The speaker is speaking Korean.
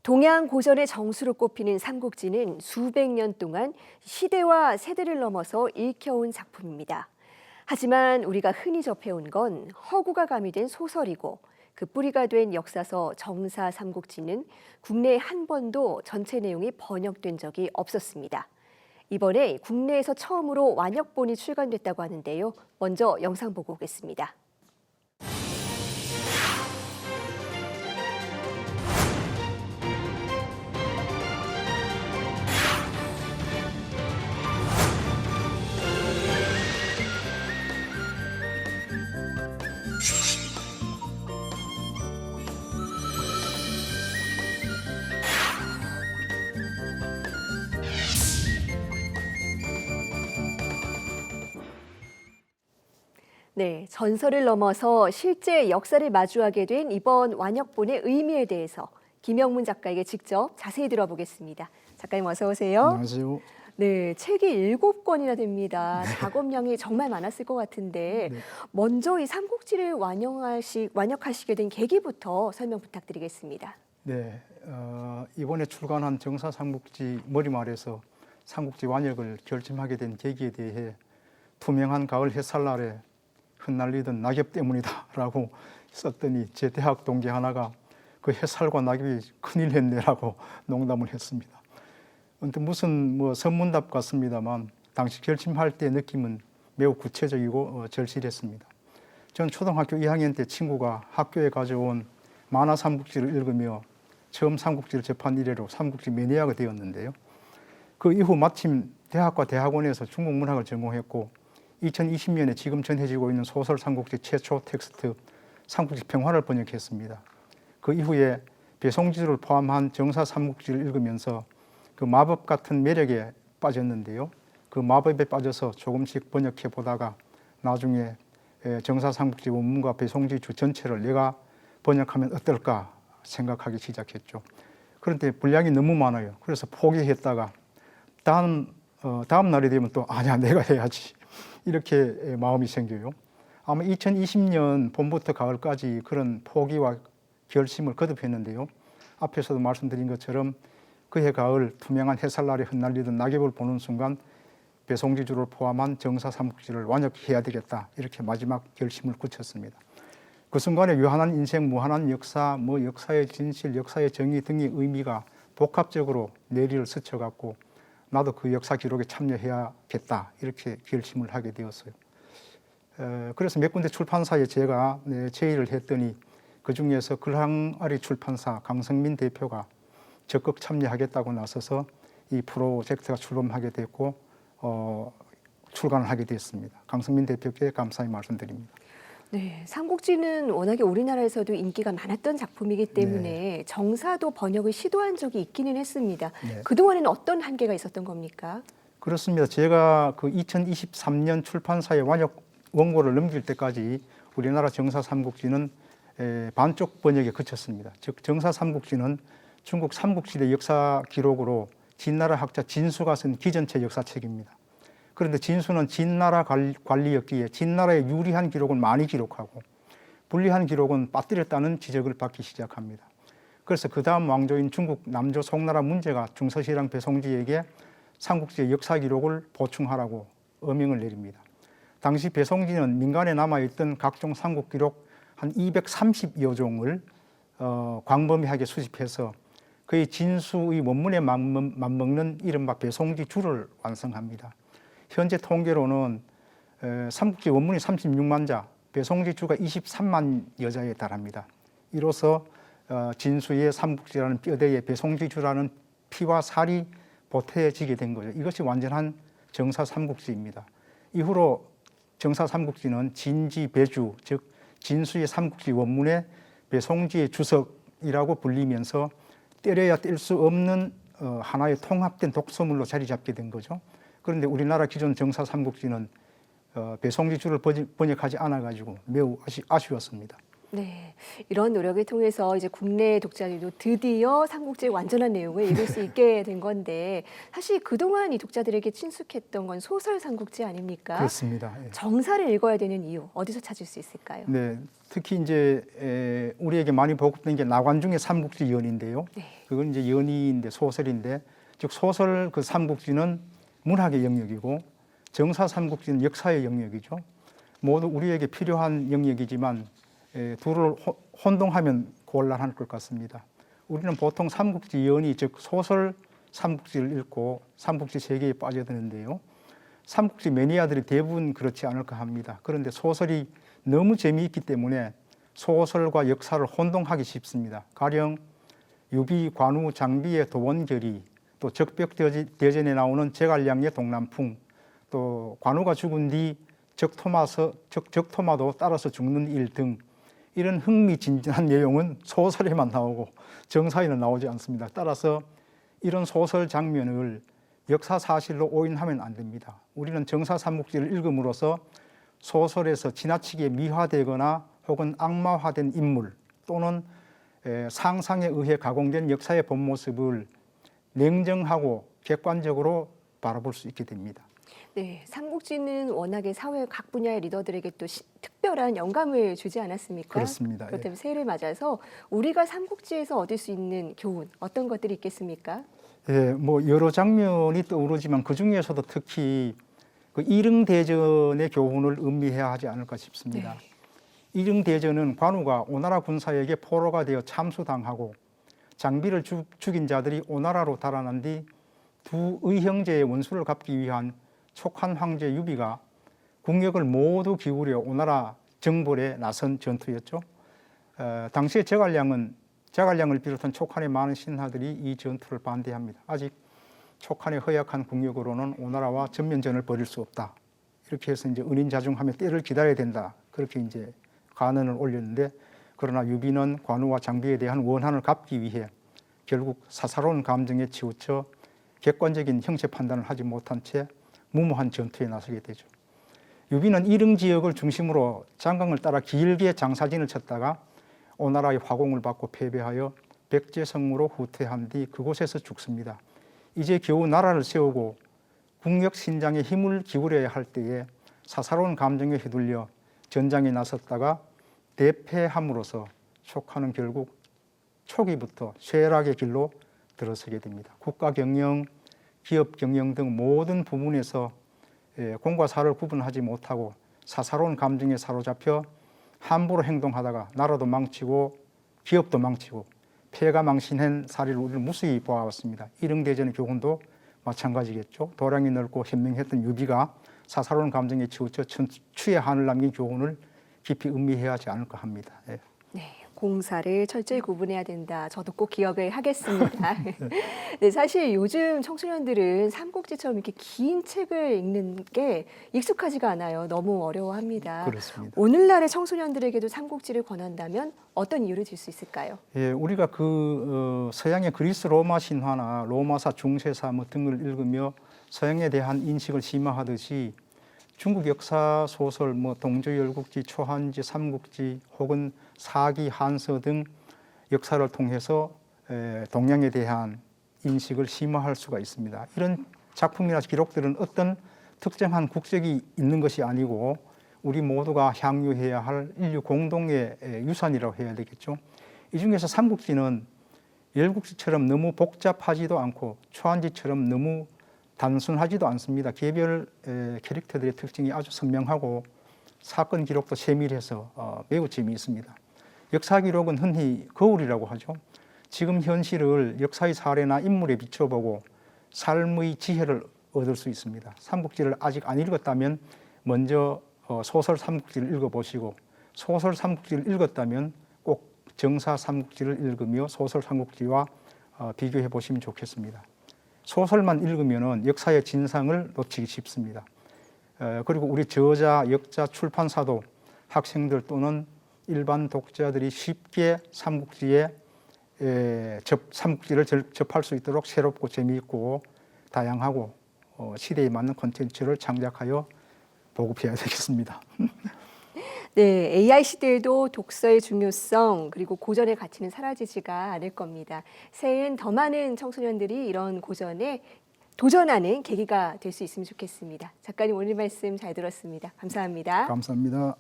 동양 고전의 정수로 꼽히는 삼국지는 수백 년 동안 시대와 세대를 넘어서 읽혀온 작품입니다. 하지만 우리가 흔히 접해온 건 허구가 가미된 소설이고 그 뿌리가 된 역사서 정사 삼국지는 국내에 한 번도 전체 내용이 번역된 적이 없었습니다. 이번에 국내에서 처음으로 완역본이 출간됐다고 하는데요. 먼저 영상 보고 오겠습니다. 네, 전설을 넘어서 실제 역사를 마주하게 된 이번 완역본의 의미에 대해서 김영문 작가에게 직접 자세히 들어보겠습니다. 작가님 어서 오세요. 안녕하세요. 네, 책이 7권이나 됩니다. 작업량이 정말 많았을 것 같은데 먼저 이 삼국지를 완역하시게 된 계기부터 설명 부탁드리겠습니다. 네, 이번에 출간한 정사 삼국지 머리말에서 삼국지 완역을 결심하게 된 계기에 대해 투명한 가을 햇살 아래 흩날리던 낙엽 때문이다라고 썼더니 제 대학 동기 하나가 그 햇살과 낙엽이 큰일 했네라고 농담을 했습니다. 무슨 선문답 같습니다만 당시 결심할 때 느낌은 매우 구체적이고 절실했습니다. 전 초등학교 2학년 때 친구가 학교에 가져온 만화 삼국지를 읽으며 처음 삼국지를 접한 이래로 삼국지 매니아가 되었는데요. 그 이후 마침 대학과 대학원에서 중국 문학을 전공했고 2020년에 지금 전해지고 있는 소설 삼국지 최초 텍스트 삼국지 평화를 번역했습니다. 그 이후에 배송지를 포함한 정사 삼국지를 읽으면서 그 마법 같은 매력에 빠졌는데요. 그 마법에 빠져서 조금씩 번역해 보다가 나중에 정사 삼국지 원문과 배송지 전체를 내가 번역하면 어떨까 생각하기 시작했죠. 그런데 분량이 너무 많아요. 그래서 포기했다가 다음 날이 되면 또 아니야 내가 해야지 이렇게 마음이 생겨요. 아마 2020년 봄부터 가을까지 그런 포기와 결심을 거듭했는데요. 앞에서도 말씀드린 것처럼 그해 가을 투명한 햇살 아래 흩날리던 낙엽을 보는 순간 배송지주를 포함한 정사 삼국지를 완역해야 되겠다 이렇게 마지막 결심을 굳혔습니다. 그 순간에 유한한 인생, 무한한 역사, 역사의 진실, 역사의 정의 등의 의미가 복합적으로 내리를 스쳐갔고 나도 그 역사 기록에 참여해야겠다 이렇게 결심을 하게 되었어요. 그래서 몇 군데 출판사에 제가 제의를 했더니 그 중에서 글항아리 출판사 강성민 대표가 적극 참여하겠다고 나서서 이 프로젝트가 출범하게 됐고 출간을 하게 됐습니다. 강성민 대표께 감사의 말씀드립니다. 네, 삼국지는 워낙에 우리나라에서도 인기가 많았던 작품이기 때문에 정사도 번역을 시도한 적이 있기는 했습니다. 그동안에는 어떤 한계가 있었던 겁니까? 그렇습니다. 제가 그 2023년 출판사에 완역 원고를 넘길 때까지 우리나라 정사 삼국지는 반쪽 번역에 그쳤습니다. 즉 정사 삼국지는 중국 삼국시대 역사 기록으로 진나라 학자 진수가 쓴 기전체 역사책입니다. 그런데 진수는 진나라 관리였기에 진나라의 유리한 기록은 많이 기록하고 불리한 기록은 빠뜨렸다는 지적을 받기 시작합니다. 그래서 그 다음 왕조인 중국 남조 송나라 문제가 중서시랑 배송지에게 삼국지의 역사 기록을 보충하라고 어명을 내립니다. 당시 배송지는 민간에 남아있던 각종 삼국 기록 한 230여 종을 광범위하게 수집해서 그의 진수의 원문에 맞먹는 이른바 배송지 주를 완성합니다. 현재 통계로는 삼국지 원문이 36만 자, 배송지 주가 23만 여자에 달합니다. 이로써 진수의 삼국지라는 뼈대에 배송지 주라는 피와 살이 보태지게 된 거죠. 이것이 완전한 정사 삼국지입니다. 이후로 정사 삼국지는 진지 배주, 즉 진수의 삼국지 원문에 배송지의 주석이라고 불리면서 때려야 뗄 수 없는 하나의 통합된 독서물로 자리 잡게 된 거죠. 그런데 우리나라 기존 정사 삼국지는 배송지 주를 번역하지 않아가지고 매우 아쉬웠습니다. 네, 이런 노력을 통해서 이제 국내 독자들도 드디어 삼국지의 완전한 내용을 읽을 수 있게 된 건데 사실 그동안 이 독자들에게 친숙했던 건 소설 삼국지 아닙니까? 그렇습니다. 정사를 읽어야 되는 이유 어디서 찾을 수 있을까요? 네, 특히 이제 우리에게 많이 보급된 게 나관중의 삼국지 연인데요. 네. 그건 이제 연의인데 소설인데, 즉 소설 그 삼국지는 문학의 영역이고 정사 삼국지는 역사의 영역이죠. 모두 우리에게 필요한 영역이지만 둘을 혼동하면 곤란할 것 같습니다. 우리는 보통 삼국지 연의, 즉 소설 삼국지를 읽고 삼국지 세계에 빠져드는데요. 삼국지 매니아들이 대부분 그렇지 않을까 합니다. 그런데 소설이 너무 재미있기 때문에 소설과 역사를 혼동하기 쉽습니다. 가령 유비, 관우, 장비의 도원결의, 또 적벽대전에 나오는 제갈량의 동남풍, 또 관우가 죽은 뒤 적토마도 따라서 죽는 일 등 이런 흥미진진한 내용은 소설에만 나오고 정사에는 나오지 않습니다. 따라서 이런 소설 장면을 역사 사실로 오인하면 안 됩니다. 우리는 정사 삼국지를 읽음으로써 소설에서 지나치게 미화되거나 혹은 악마화된 인물 또는 상상에 의해 가공된 역사의 본 모습을 냉정하고 객관적으로 바라볼 수 있게 됩니다. 네, 삼국지는 워낙에 사회 각 분야의 리더들에게 또 특별한 영감을 주지 않았습니까? 그렇습니다. 그렇다면 새해를 맞아서 우리가 삼국지에서 얻을 수 있는 교훈 어떤 것들이 있겠습니까? 예, 뭐 여러 장면이 떠오르지만 그 중에서도 특히 그 이릉대전의 교훈을 음미해야 하지 않을까 싶습니다. 네. 이릉대전은 관우가 오나라 군사에게 포로가 되어 참수당하고 장비를 죽인 자들이 오나라로 달아난 뒤 두 의형제의 원수를 갚기 위한 촉한 황제 유비가 국력을 모두 기울여 오나라 정벌에 나선 전투였죠. 당시에 제갈량을 비롯한 촉한의 많은 신하들이 이 전투를 반대합니다. 아직 촉한의 허약한 국력으로는 오나라와 전면전을 벌일 수 없다. 이렇게 해서 이제 은인자중하며 때를 기다려야 된다. 그렇게 이제 간언을 올렸는데, 그러나 유비는 관우와 장비에 대한 원한을 갚기 위해 결국 사사로운 감정에 치우쳐 객관적인 형체 판단을 하지 못한 채 무모한 전투에 나서게 되죠. 유비는 이릉 지역을 중심으로 장강을 따라 길게 장사진을 쳤다가 오나라의 화공을 받고 패배하여 백제성으로 후퇴한 뒤 그곳에서 죽습니다. 이제 겨우 나라를 세우고 국력 신장에 힘을 기울여야 할 때에 사사로운 감정에 휘둘려 전장에 나섰다가 대패함으로써 촉하는 결국 초기부터 쇠락의 길로 들어서게 됩니다. 국가 경영, 기업 경영 등 모든 부분에서 공과 사를 구분하지 못하고 사사로운 감정에 사로잡혀 함부로 행동하다가 나라도 망치고 기업도 망치고 폐가 망신한 사례를 우리는 무수히 보아왔습니다. 이릉대전의 교훈도 마찬가지겠죠. 도량이 넓고 현명했던 유비가 사사로운 감정에 치우쳐 추의 한을 남긴 교훈을 깊이 음미해야 하지 않을까 합니다. 예. 네, 공사를 철저히 구분해야 된다. 저도 꼭 기억을 하겠습니다. 네, 사실 요즘 청소년들은 삼국지처럼 이렇게 긴 책을 읽는 게 익숙하지가 않아요. 너무 어려워합니다. 그렇습니다. 오늘날의 청소년들에게도 삼국지를 권한다면 어떤 이유를 들 수 있을까요? 예, 우리가 서양의 그리스 로마 신화나 로마사 중세사 등을 읽으며 서양에 대한 인식을 심화하듯이 중국 역사 소설 동조열국지, 초한지, 삼국지 혹은 사기, 한서 등 역사를 통해서 동양에 대한 인식을 심화할 수가 있습니다. 이런 작품이나 기록들은 어떤 특정한 국적이 있는 것이 아니고 우리 모두가 향유해야 할 인류 공동의 유산이라고 해야 되겠죠. 이 중에서 삼국지는 열국지처럼 너무 복잡하지도 않고 초한지처럼 너무 단순하지도 않습니다. 개별 캐릭터들의 특징이 아주 선명하고 사건 기록도 세밀해서 매우 재미있습니다. 역사 기록은 흔히 거울이라고 하죠. 지금 현실을 역사의 사례나 인물에 비춰보고 삶의 지혜를 얻을 수 있습니다. 삼국지를 아직 안 읽었다면 먼저 소설 삼국지를 읽어보시고, 소설 삼국지를 읽었다면 꼭 정사 삼국지를 읽으며 소설 삼국지와 비교해 보시면 좋겠습니다. 소설만 읽으면 역사의 진상을 놓치기 쉽습니다. 그리고 우리 저자, 역자, 출판사도 학생들 또는 일반 독자들이 쉽게 삼국지를 접할 수 있도록 새롭고 재미있고 다양하고 시대에 맞는 콘텐츠를 창작하여 보급해야 되겠습니다. 네, AI 시대에도 독서의 중요성 그리고 고전의 가치는 사라지지가 않을 겁니다. 새해엔 더 많은 청소년들이 이런 고전에 도전하는 계기가 될 수 있으면 좋겠습니다. 작가님 오늘 말씀 잘 들었습니다. 감사합니다. 감사합니다.